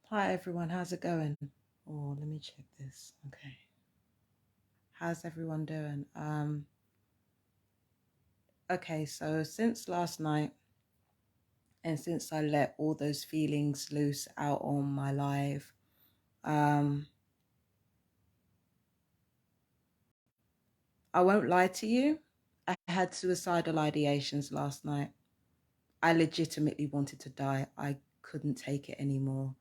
Hi everyone, how's it going? Oh, let me check this. Okay. How's everyone doing? Okay, so since last night and since I let all those feelings loose out on my live, um, I won't lie to you. I had suicidal ideations last night. I legitimately wanted to die. I couldn't take it anymore.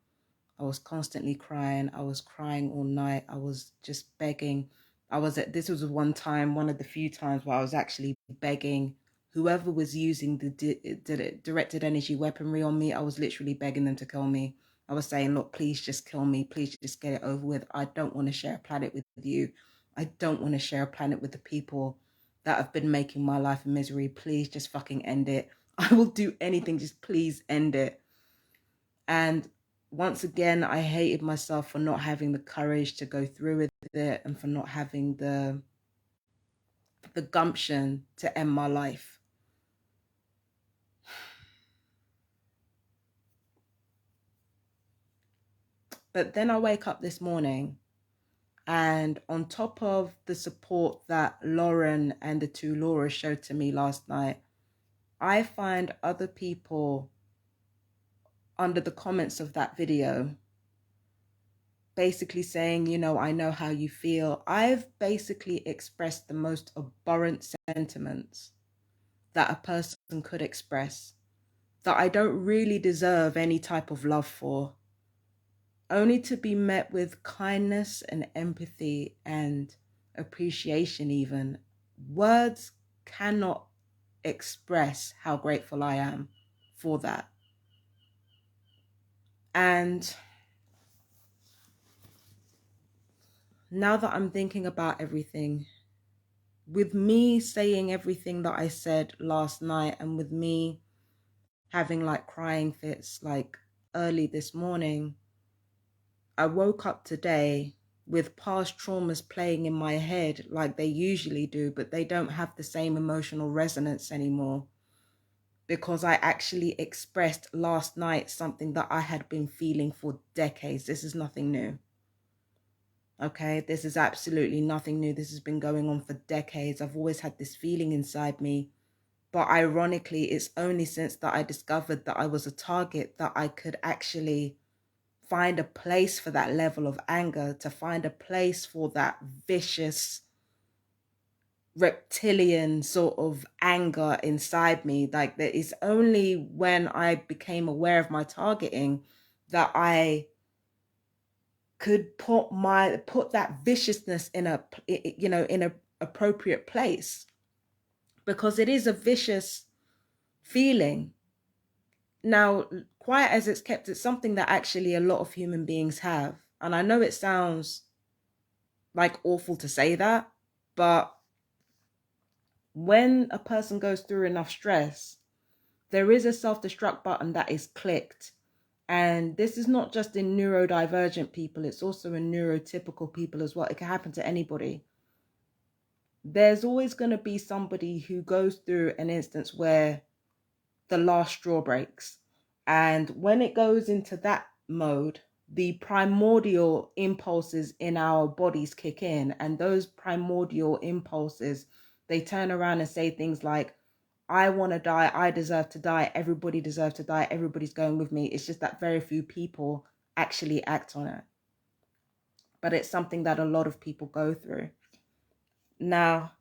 I was constantly crying. I was crying all night. I was just begging. This was one of the few times where I was actually begging whoever was using the directed energy weaponry on me. I was literally begging them to kill me. I was saying, look, please just kill me. Please just get it over with. I don't want to share a planet with you. I don't want to share a planet with the people that have been making my life a misery. Please just fucking end it. I will do anything. Just please end it. And once again, I hated myself for not having the courage to go through with it and for not having the gumption to end my life. But then I wake up this morning, and on top of the support that Lauren and the two Laura showed to me last night, I find other people under the comments of that video basically saying, I know how you feel. I've basically expressed the most abhorrent sentiments that a person could express, that I don't really deserve any type of love for, only to be met with kindness and empathy and appreciation even. Words cannot express how grateful I am for that. And now that I'm thinking about everything, with me saying everything that I said last night and with me having like crying fits like early this morning, I woke up today with past traumas playing in my head like they usually do, but they don't have the same emotional resonance anymore, because I actually expressed last night something that I had been feeling for decades. This is nothing new. Okay, this is absolutely nothing new. This has been going on for decades. I've always had this feeling inside me. But ironically, it's only since that I discovered that I was a target that I could actually find a place for that level of anger, to find a place for that vicious reptilian sort of anger inside me. Like, that is only when I became aware of my targeting that I could put that viciousness in a appropriate place, because it is a vicious feeling. Now, quiet as it's kept, it's something that actually a lot of human beings have. And I know it sounds like awful to say that, but when a person goes through enough stress, there is a self-destruct button that is clicked. And this is not just in neurodivergent people, it's also in neurotypical people as well. It can happen to anybody. There's always going to be somebody who goes through an instance where the last straw breaks. And when it goes into that mode, the primordial impulses in our bodies kick in. And those primordial impulses, they turn around and say things like, I want to die, I deserve to die, everybody deserves to die, everybody's going with me. It's just that very few people actually act on it. But it's something that a lot of people go through. Now,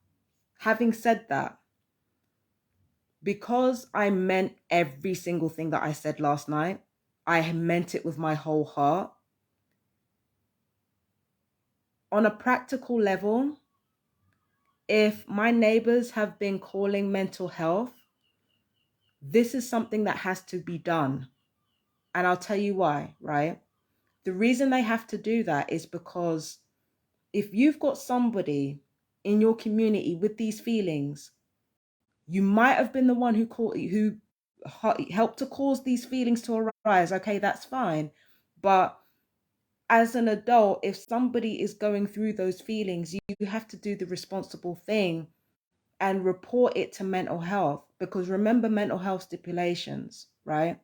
having said that, because I meant every single thing that I said last night, I meant it with my whole heart. On a practical level, if my neighbors have been calling mental health, this is something that has to be done. And I'll tell you why, right? The reason they have to do that is because if you've got somebody in your community with these feelings, you might have been the one who helped to cause these feelings to arise. Okay, that's fine. But as an adult, if somebody is going through those feelings, you have to do the responsible thing and report it to mental health. Because remember mental health stipulations, right?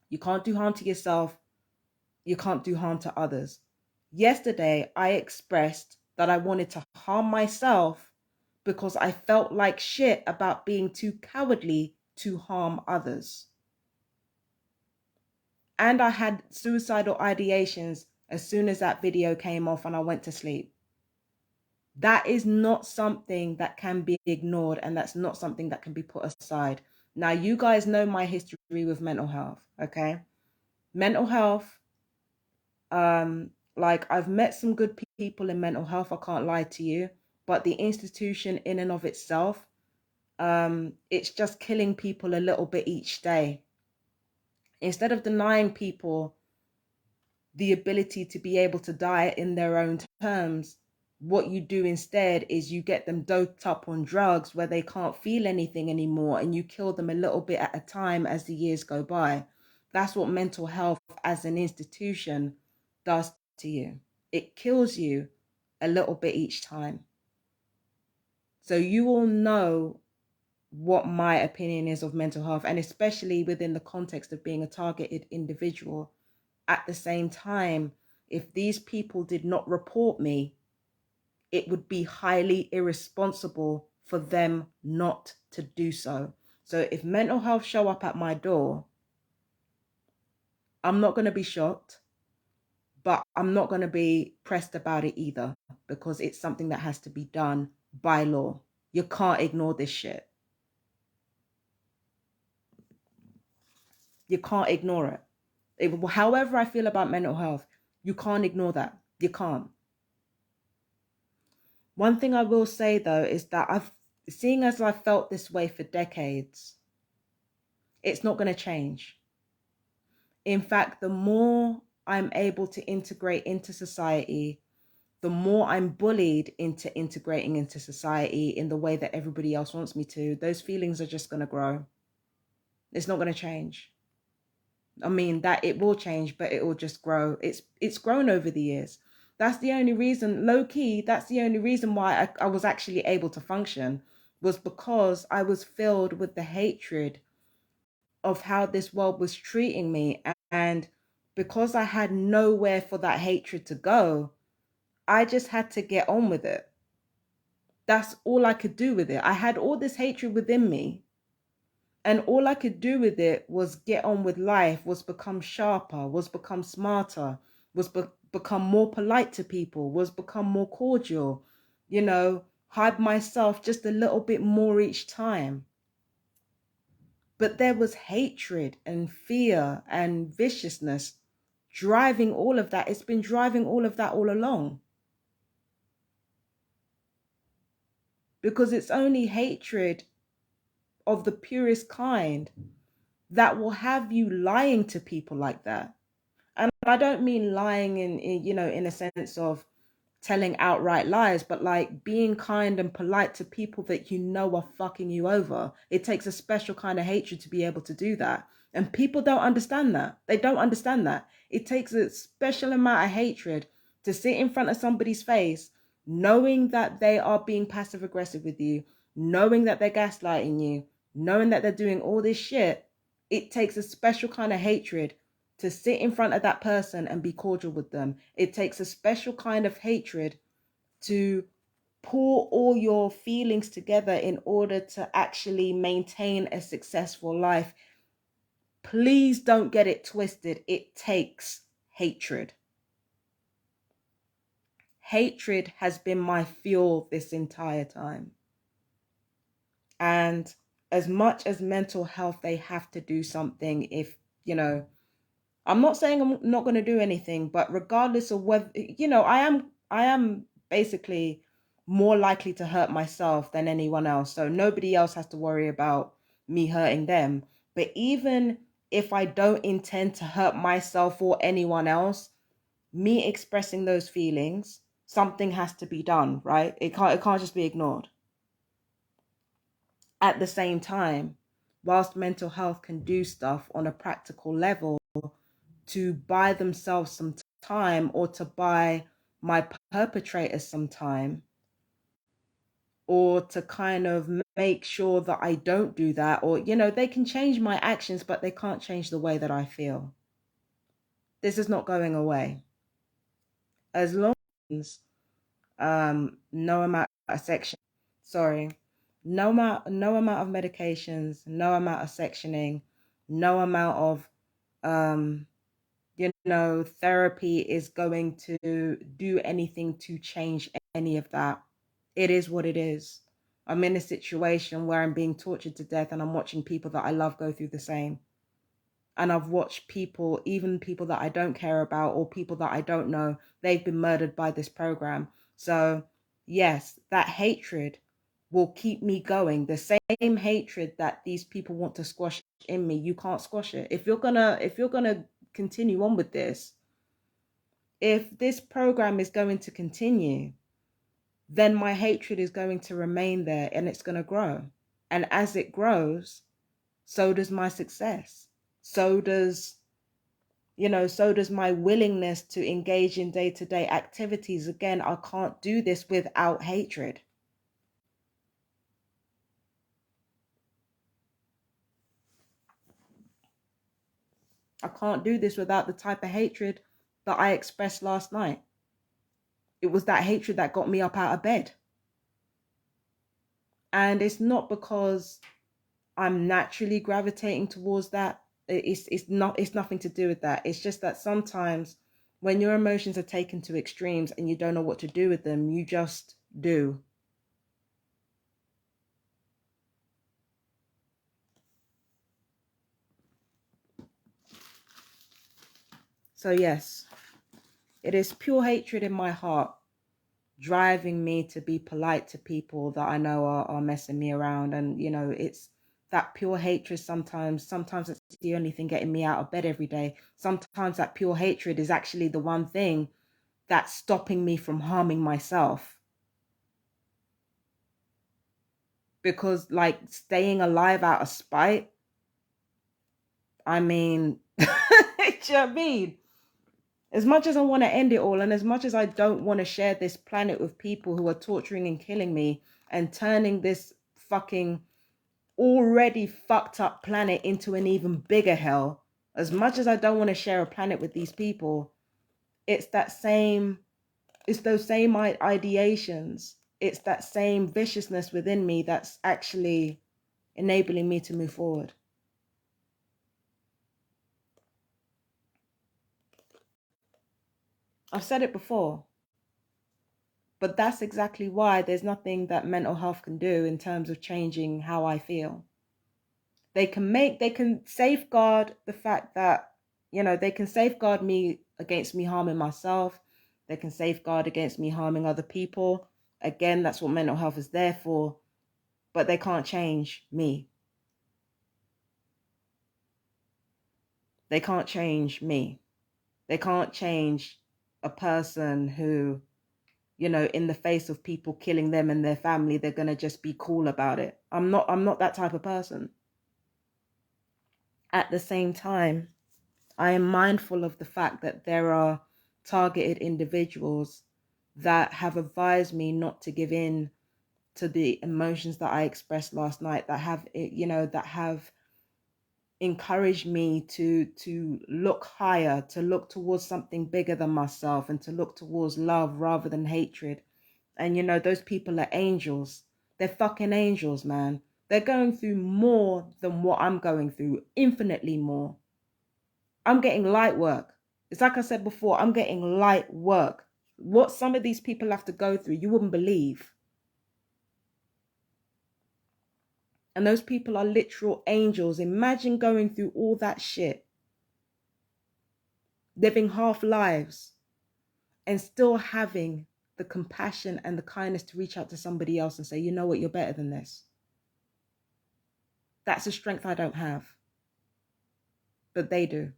You can't do harm to yourself. you can't do harm to others. Yesterday, I expressed that I wanted to harm myself because I felt like shit about being too cowardly to harm others. And I had suicidal ideations as soon as that video came off and I went to sleep. That is not something that can be ignored, and that's not something that can be put aside. Now, you guys know my history with mental health, okay? Mental health, like I've met some good people in mental health, I can't lie to you, but the institution in and of itself, it's just killing people a little bit each day. Instead of denying people the ability to be able to die in their own terms, what you do instead is you get them doped up on drugs where they can't feel anything anymore, and you kill them a little bit at a time as the years go by. That's what mental health as an institution does to you. It kills you a little bit each time. So you all know what my opinion is of mental health, and especially within the context of being a targeted individual. At the same time, if these people did not report me, it would be highly irresponsible for them not to do so. So if mental health show up at my door, I'm not going to be shocked, but I'm not going to be pressed about it either, because it's something that has to be done by law. You can't ignore this shit. You can't ignore it. However I feel about mental health, you can't ignore that. You can't. One thing I will say though is that seeing as I've felt this way for decades, it's not going to change. In fact, the more I'm able to integrate into society, the more I'm bullied into integrating into society in the way that everybody else wants me to, those feelings are just going to grow. It's not going to change. I mean, that it will change, but it will just grow. It's grown over the years. That's the only reason, low key, that's the only reason why I was actually able to function, was because I was filled with the hatred of how this world was treating me. And because I had nowhere for that hatred to go, I just had to get on with it. That's all I could do with it. I had all this hatred within me, and all I could do with it was get on with life, was become sharper, was become smarter, was become more polite to people, was become more cordial, hide myself just a little bit more each time. But there was hatred and fear and viciousness driving all of that. It's been driving all of that all along. Because it's only hatred of the purest kind that will have you lying to people like that. And I don't mean lying in a sense of telling outright lies, but like being kind and polite to people that you know are fucking you over. It takes a special kind of hatred to be able to do that. And people don't understand that. They don't understand that. It takes a special amount of hatred to sit in front of somebody's face, knowing that they are being passive aggressive with you, knowing that they're gaslighting you, knowing that they're doing all this shit. It takes a special kind of hatred to sit in front of that person and be cordial with them. It takes a special kind of hatred to pour all your feelings together in order to actually maintain a successful life. Please don't get it twisted. It takes hatred. Hatred has been my fuel this entire time. And as much as mental health, they have to do something. If, I'm not saying I'm not going to do anything, but regardless of whether, I am basically more likely to hurt myself than anyone else. So nobody else has to worry about me hurting them. But even if I don't intend to hurt myself or anyone else, me expressing those feelings, something has to be done, right? It can't just be ignored. At the same time, whilst mental health can do stuff on a practical level to buy themselves some time, or to buy my perpetrators some time, or to kind of make sure that I don't do that, or, they can change my actions, but they can't change the way that I feel. This is not going away. As long as no amount of section, sorry, no amount of medications, no amount of sectioning, no amount of therapy is going to do anything to change any of that. It is what it is. I'm in a situation where I'm being tortured to death and I'm watching people that I love go through the same. And I've watched people, even people that I don't care about or people that I don't know, they've been murdered by this program. So yes, that hatred will keep me going. The same hatred that these people want to squash in me, you can't squash it. If you're gonna continue on with this, if this program is going to continue, then my hatred is going to remain there and it's going to grow. And as it grows, so does my success. So does my willingness to engage in day-to-day activities. Again, I can't do this without hatred. I can't do this without the type of hatred that I expressed last night. It was that hatred that got me up out of bed. And it's not because I'm naturally gravitating towards that. It's nothing to do with that. It's just that sometimes when your emotions are taken to extremes and you don't know what to do with them, you just do. So yes, it is pure hatred in my heart driving me to be polite to people that I know are messing me around. And it's that pure hatred. Sometimes it's the only thing getting me out of bed every day. Sometimes that pure hatred is actually the one thing that's stopping me from harming myself. Because like staying alive out of spite, I mean, do you know what I mean? As much as I want to end it all, and as much as I don't want to share this planet with people who are torturing and killing me and turning this fucking already fucked up planet into an even bigger hell, as much as I don't want to share a planet with these people, it's those same ideations. It's that same viciousness within me that's actually enabling me to move forward. I've said it before, but that's exactly why there's nothing that mental health can do in terms of changing how I feel. They can safeguard the fact that, they can safeguard me against me harming myself. They can safeguard against me harming other people. Again, that's what mental health is there for, but they can't change me. They can't change me. They can't change a person who, in the face of people killing them and their family, they're going to just be cool about it. I'm not that type of person. At the same time, I am mindful of the fact that there are targeted individuals that have advised me not to give in to the emotions that I expressed last night, that have encouraged me to look higher, to look towards something bigger than myself, and to look towards love rather than hatred. And those people are angels. They're fucking angels, man. They're going through more than what I'm going through, infinitely more. I'm getting light work. It's like I said before, I'm getting light work. What some of these people have to go through, you wouldn't believe. And those people are literal angels. Imagine going through all that shit, living half lives, and still having the compassion and the kindness to reach out to somebody else and say, you know what, you're better than this. That's a strength I don't have, but they do.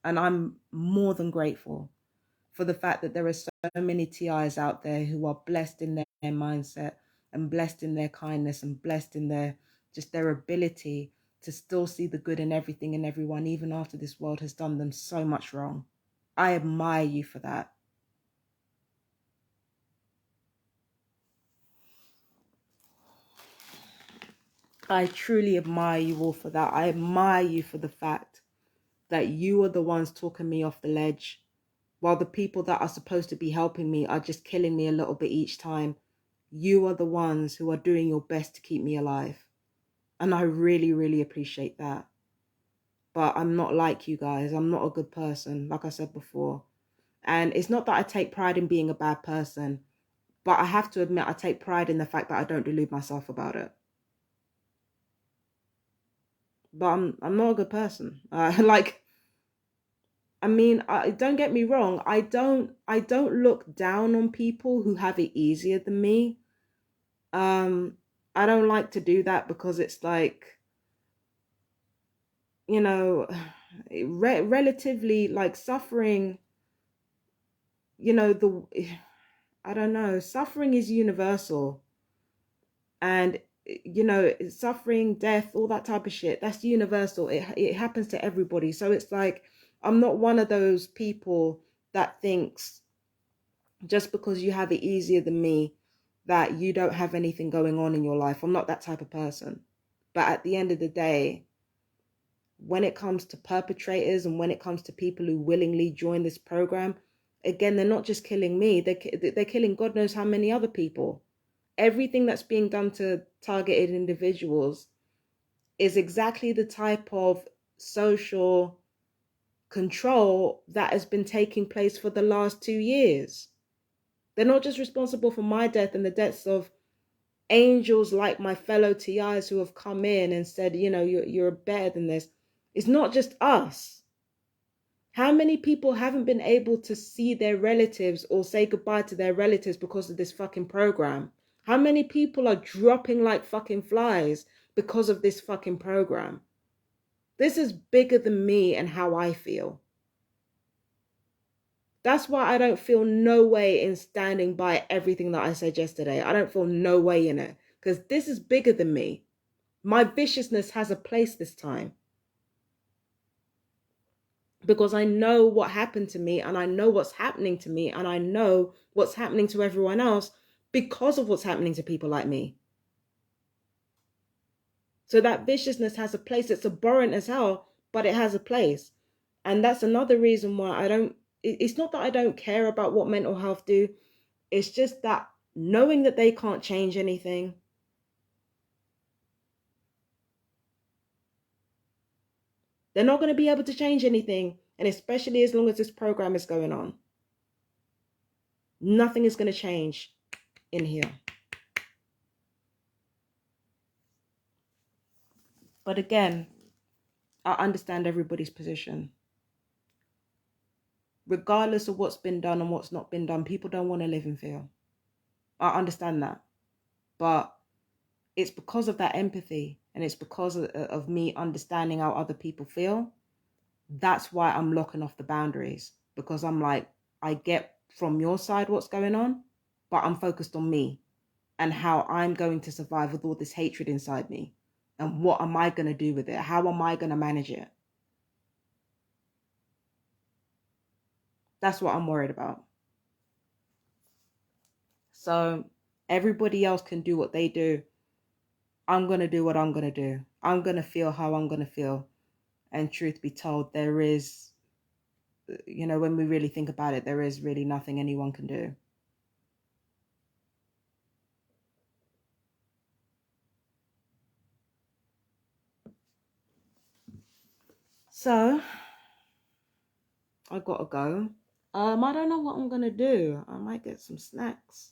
And I'm more than grateful for the fact that there are so many TIs out there who are blessed in their mindset and blessed in their kindness and blessed in their ability to still see the good in everything and everyone, even after this world has done them so much wrong. I admire you for that. I truly admire you all for that. I admire you for the fact that you are the ones talking me off the ledge, while the people that are supposed to be helping me are just killing me a little bit each time. You are the ones who are doing your best to keep me alive. And I really, really appreciate that. But I'm not like you guys. I'm not a good person, like I said before. And it's not that I take pride in being a bad person, but I have to admit I take pride in the fact that I don't delude myself about it. But I'm not a good person. Don't get me wrong. I don't look down on people who have it easier than me. I don't like to do that because it's like, you know, relatively like suffering, you know, I don't know, suffering is universal. And, you know, suffering, death, all that type of shit, that's universal. It happens to everybody. So it's like, I'm not one of those people that thinks just because you have it easier than me, that you don't have anything going on in your life. I'm not that type of person. But at the end of the day, when it comes to perpetrators and when it comes to people who willingly join this program, again, they're not just killing me, they're killing God knows how many other people. Everything that's being done to targeted individuals is exactly the type of social control that has been taking place for the last 2 years. They're not just responsible for my death and the deaths of angels like my fellow TIs who have come in and said, you know, you're better than this. It's not just us. How many people haven't been able to see their relatives or say goodbye to their relatives because of this fucking program? How many people are dropping like fucking flies because of this fucking program? This is bigger than me and how I feel. That's why I don't feel no way in standing by everything that I said yesterday. I don't feel no way in it, because this is bigger than me. My viciousness has a place this time. Because I know what happened to me, and I know what's happening to me, and I know what's happening to everyone else because of what's happening to people like me. So that viciousness has a place. It's abhorrent as hell, but it has a place. And that's another reason why it's not that I don't care about what mental health do. It's just that knowing that they can't change anything, they're not going to be able to change anything. And especially as long as this program is going on, nothing is going to change in here. But again, I understand everybody's position. Regardless of what's been done and what's not been done, people don't want to live in fear. I understand that. But it's because of that empathy, and it's because of me understanding how other people feel. That's why I'm locking off the boundaries, because I'm like, I get from your side what's going on, but I'm focused on me and how I'm going to survive with all this hatred inside me. And what am I going to do with it? How am I going to manage it? That's what I'm worried about. So everybody else can do what they do. I'm going to do what I'm going to do. I'm going to feel how I'm going to feel. And truth be told, there is, you know, when we really think about it, there is really nothing anyone can do. So I gotta go. I don't know what I'm gonna do. I might get some snacks.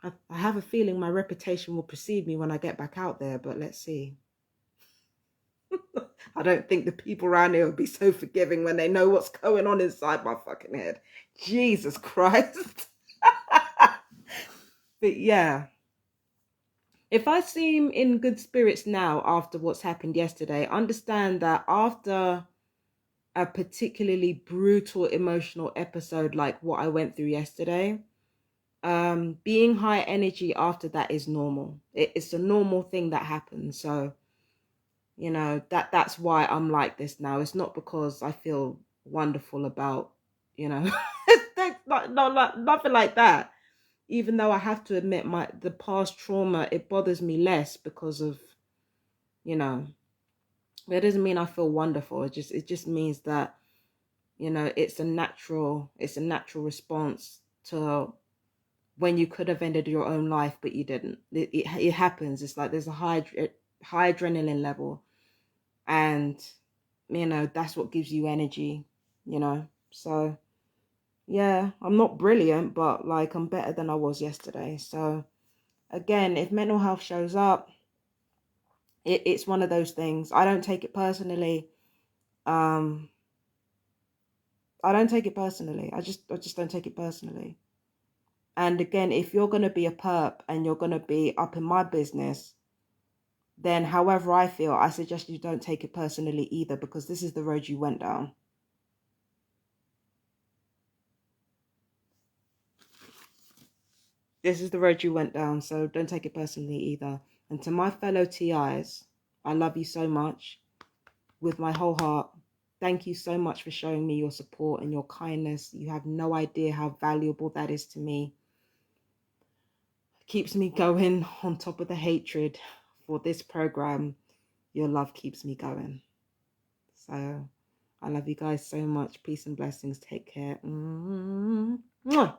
I have a feeling my reputation will precede me when I get back out there, but let's see. I don't think the people around here will be so forgiving when they know what's going on inside my fucking head. Jesus Christ. But yeah. If I seem in good spirits now after what's happened yesterday, understand that after a particularly brutal emotional episode like what I went through yesterday, being high energy after that is normal. It's a normal thing that happens. So, you know, that's why I'm like this now. It's not because I feel wonderful about, you know, nothing like that. Even though I have to admit the past trauma, it bothers me less because of, you know, It doesn't mean I feel wonderful. It just means that, you know, it's a natural response to when you could have ended your own life, but you didn't. It happens. It's like there's a high adrenaline level, and you know that's what gives you energy. You know, so yeah, I'm not brilliant, but like I'm better than I was yesterday. So again, if mental health shows up, it's one of those things. I don't take it personally. Um, I don't take it personally. I just don't take it personally. And again, if you're gonna be a perp and you're gonna be up in my business, then however I feel, I suggest you don't take it personally either, because this is the road you went down. This is the road you went down, so don't take it personally either. And to my fellow TIs, I love you so much with my whole heart. Thank you so much for showing me your support and your kindness. You have no idea how valuable that is to me. It keeps me going on top of the hatred for this program. Your love keeps me going. So I love you guys so much. Peace and blessings. Take care. Mwah.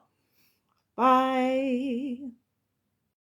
Bye.